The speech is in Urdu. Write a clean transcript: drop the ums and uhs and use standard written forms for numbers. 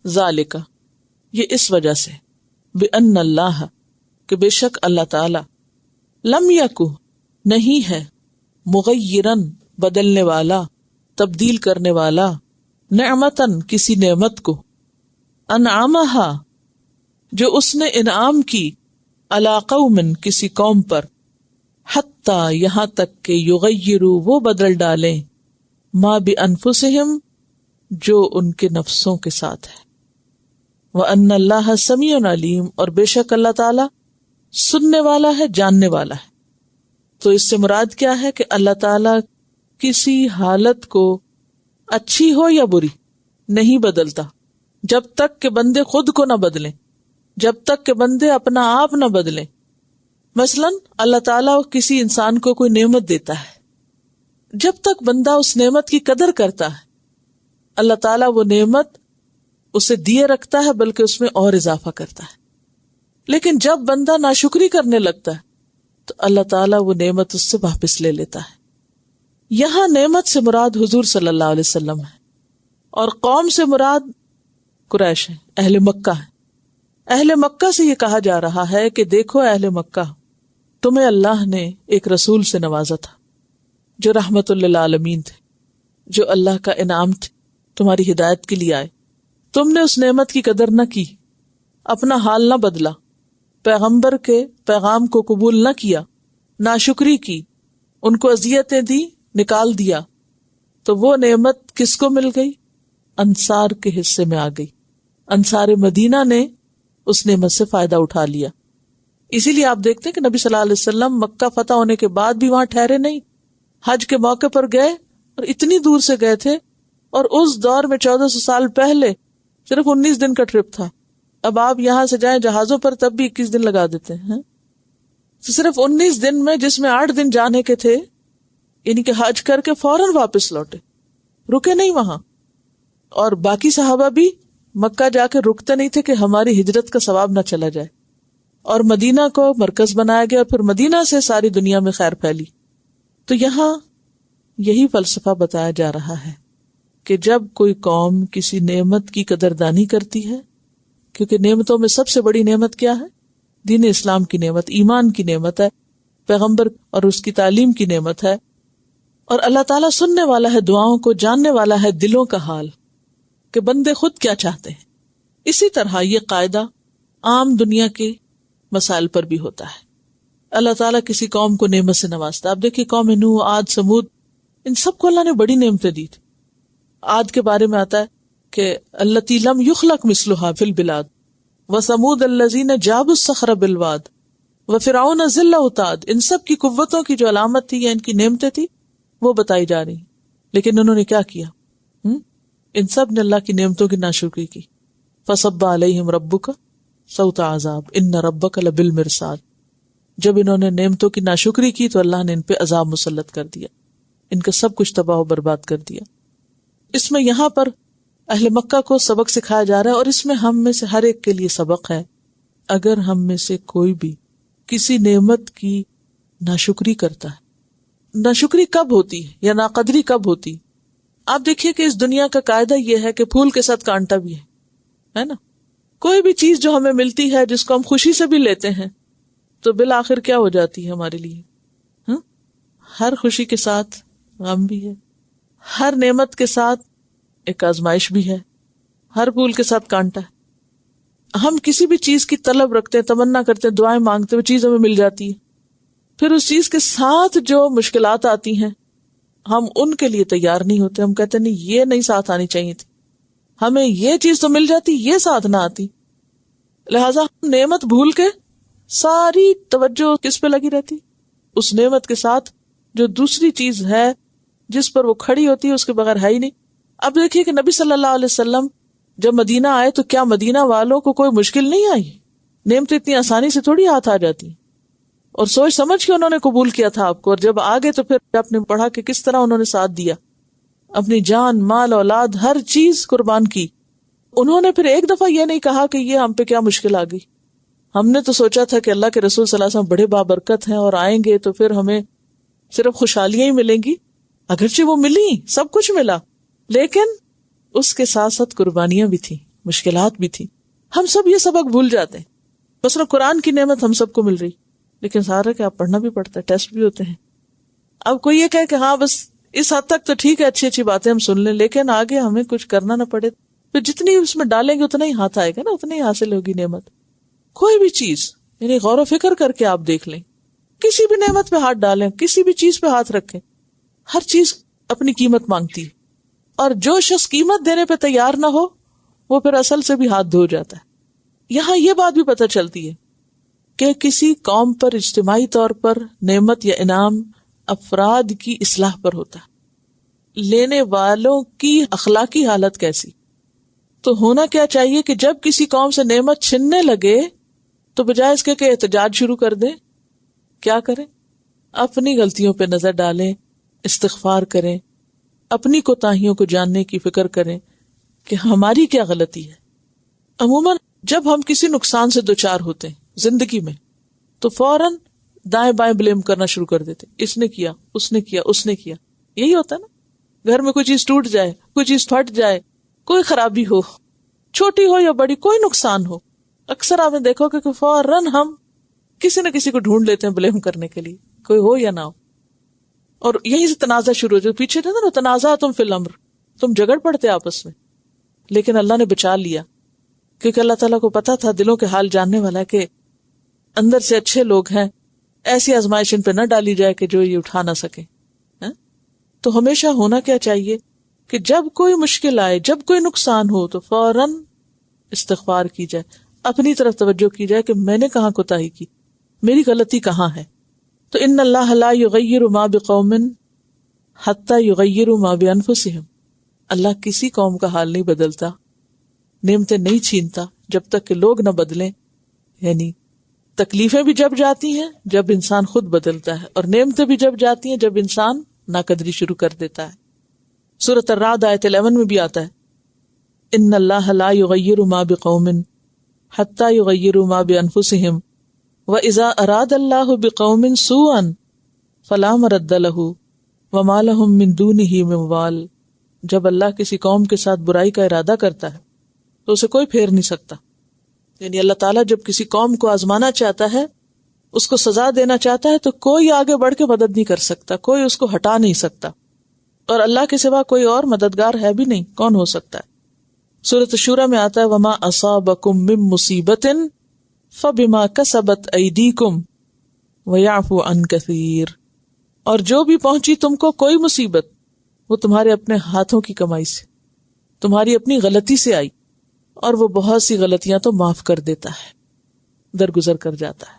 ذالک، یہ اس وجہ سے، بأن اللہ، کہ بے شک اللہ تعالی، لم یکو، نہیں ہے، مغیرن، بدلنے والا، تبدیل کرنے والا، نعمتن، کسی نعمت کو، انعامہا، جو اس نے انعام کی، علی قوم، کسی قوم پر، حتی، یہاں تک کہ یغیروا، وہ بدل ڈالیں، ما بانفسہم، جو ان کے نفسوں کے ساتھ ہے، وان اللہ سمیع علیم، اور بے شک اللہ تعالی سننے والا ہے، جاننے والا ہے۔ تو اس سے مراد کیا ہے کہ اللہ تعالی کسی حالت کو، اچھی ہو یا بری، نہیں بدلتا جب تک کہ بندے خود کو نہ بدلیں، جب تک کہ بندے اپنا آپ نہ بدلیں۔ مثلا اللہ تعالیٰ کسی انسان کو کوئی نعمت دیتا ہے، جب تک بندہ اس نعمت کی قدر کرتا ہے، اللہ تعالیٰ وہ نعمت اسے دیے رکھتا ہے، بلکہ اس میں اور اضافہ کرتا ہے۔ لیکن جب بندہ ناشکری کرنے لگتا ہے تو اللہ تعالیٰ وہ نعمت اس سے واپس لے لیتا ہے۔ یہاں نعمت سے مراد حضور صلی اللہ علیہ وسلم ہے، اور قوم سے مراد قریش ہے، اہل مکہ ہے۔ اہل مکہ سے یہ کہا جا رہا ہے کہ دیکھو اہل مکہ، تمہیں اللہ نے ایک رسول سے نوازا تھا جو رحمت للعالمین تھے، جو اللہ کا انعام تھے، تمہاری ہدایت کے لیے آئے، تم نے اس نعمت کی قدر نہ کی، اپنا حال نہ بدلا، پیغمبر کے پیغام کو قبول نہ کیا، ناشکری کی، ان کو اذیتیں دی، نکال دیا، تو وہ نعمت کس کو مل گئی؟ انصار کے حصے میں آ گئی۔ انصار مدینہ نے اس نعمت سے فائدہ اٹھا لیا۔ اسی لیے آپ دیکھتے ہیں کہ نبی صلی اللہ علیہ وسلم مکہ فتح ہونے کے بعد بھی وہاں ٹھہرے نہیں، حج کے موقع پر گئے، اور اتنی دور سے گئے تھے، اور اس دور میں 1400 سال پہلے صرف 19 دن کا ٹرپ تھا۔ اب آپ یہاں سے جائیں جہازوں پر تب بھی 21 دن لگا دیتے ہیں، تو صرف 19 دن میں، جس میں 8 دن جانے کے تھے، یعنی کہ حج کر کے فوراً واپس لوٹے، رکے نہیں وہاں۔ اور باقی صحابہ بھی مکہ جا کے رکتے نہیں تھے کہ ہماری ہجرت کا ثواب نہ چلا جائے، اور مدینہ کو مرکز بنایا گیا، پھر مدینہ سے ساری دنیا میں خیر پھیلی۔ تو یہاں یہی فلسفہ بتایا جا رہا ہے کہ جب کوئی قوم کسی نعمت کی قدردانی کرتی ہے، کیونکہ نعمتوں میں سب سے بڑی نعمت کیا ہے؟ دین اسلام کی نعمت، ایمان کی نعمت ہے، پیغمبر اور اس کی تعلیم کی نعمت ہے، اور اللہ تعالیٰ سننے والا ہے دعاؤں کو، جاننے والا ہے دلوں کا حال کہ بندے خود کیا چاہتے ہیں۔ اسی طرح یہ قاعدہ عام دنیا کے مسائل پر بھی ہوتا ہے۔ اللہ تعالیٰ کسی قوم کو نعمت سے نوازتا ہے۔ آپ دیکھیے قوم نوح، عاد، سمود، ان سب کو اللہ نے بڑی نعمتیں دی تھی۔ عاد کے بارے میں آتا ہے کہ التی لم یخلق مثلھا فی البلاد وثمود الذین جابوا الصخر بالواد وفرعون ذی الاوتاد، ان سب کی قوتوں کی جو علامت تھی یا ان کی نعمتیں تھی وہ بتائی جا رہی، لیکن انہوں نے کیا کیا؟ ان سب نے اللہ کی نعمتوں کی ناشکری کی۔ فصب علیہم ربک صوت عذاب ان ربک لبالمرصاد، جب انہوں نے نعمتوں کی ناشکری کی تو اللہ نے ان پہ عذاب مسلط کر دیا، ان کا سب کچھ تباہ و برباد کر دیا۔ اس میں یہاں پر اہل مکہ کو سبق سکھایا جا رہا ہے، اور اس میں ہم میں سے ہر ایک کے لیے سبق ہے۔ اگر ہم میں سے کوئی بھی کسی نعمت کی ناشکری کرتا ہے، ناشکری کب ہوتی ہے یا ناقدری کب ہوتی؟ آپ دیکھیے کہ اس دنیا کا قاعدہ یہ ہے کہ پھول کے ساتھ کانٹا بھی ہے نا؟ کوئی بھی چیز جو ہمیں ملتی ہے، جس کو ہم خوشی سے بھی لیتے ہیں، تو بالآخر کیا ہو جاتی ہے ہمارے لیے؟ ہر خوشی کے ساتھ غم بھی ہے، ہر نعمت کے ساتھ ایک آزمائش بھی ہے، ہر پھول کے ساتھ کانٹا ہے۔ ہم کسی بھی چیز کی طلب رکھتے ہیں، تمنا کرتے ہیں، دعائیں مانگتے ہیں، وہ چیز ہمیں مل جاتی ہے، پھر اس چیز کے ساتھ جو مشکلات آتی ہیں ہم ان کے لیے تیار نہیں ہوتے، ہم کہتے نہیں یہ نہیں ساتھ آنی چاہیے تھی، ہمیں یہ چیز تو مل جاتی، یہ ساتھ نہ آتی، لہٰذا ہم نعمت بھول کے ساری توجہ کس پہ لگی رہتی؟ اس نعمت کے ساتھ جو دوسری چیز ہے جس پر وہ کھڑی ہوتی ہے اس کے بغیر ہے ہی نہیں۔ اب دیکھیے کہ نبی صلی اللہ علیہ وسلم جب مدینہ آئے تو کیا مدینہ والوں کو کوئی مشکل نہیں آئی؟ نعمتیں اتنی آسانی سے تھوڑی ہاتھ آ جاتی، اور سوچ سمجھ کے انہوں نے قبول کیا تھا آپ کو، اور جب آگے تو پھر آپ نے پڑھا کہ کس طرح انہوں نے ساتھ دیا، اپنی جان، مال، اولاد، ہر چیز قربان کی۔ انہوں نے پھر ایک دفعہ یہ نہیں کہا کہ یہ ہم پہ کیا مشکل آ گئی، ہم نے تو سوچا تھا کہ اللہ کے رسول صلی اللہ علیہ وسلم بڑے بابرکت ہیں اور آئیں گے تو پھر ہمیں صرف خوشحالیاں ہی ملیں گی، اگرچہ وہ ملی، سب کچھ ملا، لیکن اس کے ساتھ ساتھ قربانیاں بھی تھیں، مشکلات بھی تھی. ہم سب یہ سبق بھول جاتے ہیں. مثلا قرآن کی نعمت ہم سب کو مل رہی, لیکن سارا کیا پڑھنا بھی پڑتا ہے, ٹیسٹ بھی ہوتے ہیں. اب کوئی یہ کہے کہ ہاں بس اس حد تک تو ٹھیک ہے, اچھی اچھی باتیں ہم سن لیں, لیکن آگے ہمیں کچھ کرنا نہ پڑے, پھر جتنی اس میں ڈالیں گے اتنا ہی ہاتھ آئے گا نا, اتنی ہی حاصل ہوگی نعمت. کوئی بھی چیز یعنی غور و فکر کر کے آپ دیکھ لیں, کسی بھی نعمت پہ ہاتھ ڈالیں, کسی بھی چیز پہ ہاتھ رکھیں, ہر چیز اپنی قیمت مانگتی ہے. اور جو شخص قیمت دینے پہ تیار نہ ہو وہ پھر اصل سے بھی ہاتھ دھو جاتا ہے. یہاں یہ بات بھی پتہ چلتی ہے کہ کسی قوم پر اجتماعی طور پر نعمت یا انعام افراد کی اصلاح پر ہوتا ہے, لینے والوں کی اخلاقی حالت کیسی. تو ہونا کیا چاہیے کہ جب کسی قوم سے نعمت چھننے لگے تو بجائے اس کے کہ احتجاج شروع کر دیں, کیا کریں؟ اپنی غلطیوں پہ نظر ڈالیں, استغفار کریں, اپنی کوتاہیوں کو جاننے کی فکر کریں کہ ہماری کیا غلطی ہے. عموماً جب ہم کسی نقصان سے دوچار ہوتے ہیں زندگی میں تو فوراً دائیں بائیں بلیم کرنا شروع کر دیتے, اس نے کیا, اس نے کیا, اس نے کیا. یہی ہوتا ہے نا, گھر میں کوئی چیز ٹوٹ جائے, کوئی چیز پھٹ جائے, کوئی خرابی ہو, چھوٹی ہو یا بڑی, کوئی نقصان ہو, اکثر آپ نے دیکھو کہ فوراً ہم کسی نہ کسی کو ڈھونڈ لیتے ہیں بلیم کرنے کے لیے, کوئی ہو یا نہ ہو, اور یہیں سے تنازع شروع ہو جائے. پیچھے تھا نا تنازع تم فی الامر, تم جھگڑ پڑتے آپس میں, لیکن اللہ نے بچا لیا کیونکہ اللہ تعالیٰ کو پتا تھا, دلوں کے حال جاننے والا ہے, کہ اندر سے اچھے لوگ ہیں, ایسی آزمائش ان پہ نہ ڈالی جائے کہ جو یہ اٹھا نہ سکے. تو ہمیشہ ہونا کیا چاہیے کہ جب کوئی مشکل آئے, جب کوئی نقصان ہو تو فوراً استغفار کی جائے, اپنی طرف توجہ کی جائے کہ میں نے کہاں کوتاہی کی, میری غلطی کہاں ہے. تو ان اللہ لا یغیر ما بقوم حتی یغیروا ما بانفسہم, اللہ کسی قوم کا حال نہیں بدلتا, نعمتیں نہیں چھینتا جب تک کہ لوگ نہ بدلیں. یعنی تکلیفیں بھی جب جاتی ہیں جب انسان خود بدلتا ہے, اور نعمتیں بھی جب جاتی ہیں جب انسان ناقدری شروع کر دیتا ہے. سورۃ الرعد آیت 11 میں بھی آتا ہے, ان اللہ لا یغیر ما بقوم حتی یغیروا ما بانفسہم واذا اراد اللہ بقوم سوءا فلا مرد لہ وما لہم من دونہ من وال. جب اللہ کسی قوم کے ساتھ برائی کا ارادہ کرتا ہے تو اسے کوئی پھیر نہیں سکتا. یعنی اللہ تعالیٰ جب کسی قوم کو آزمانا چاہتا ہے, اس کو سزا دینا چاہتا ہے, تو کوئی آگے بڑھ کے مدد نہیں کر سکتا, کوئی اس کو ہٹا نہیں سکتا, اور اللہ کے سوا کوئی اور مددگار ہے بھی نہیں, کون ہو سکتا ہے. سورۃ الشورى میں آتا ہے وما اصابکم من مصیبت فبما کسبت ایدیکم ویعفو عن کثیر. اور جو بھی پہنچی تم کو کوئی مصیبت, وہ تمہارے اپنے ہاتھوں کی کمائی سے, تمہاری اپنی غلطی سے آئی, اور وہ بہت سی غلطیاں تو معاف کر دیتا ہے, درگزر کر جاتا ہے.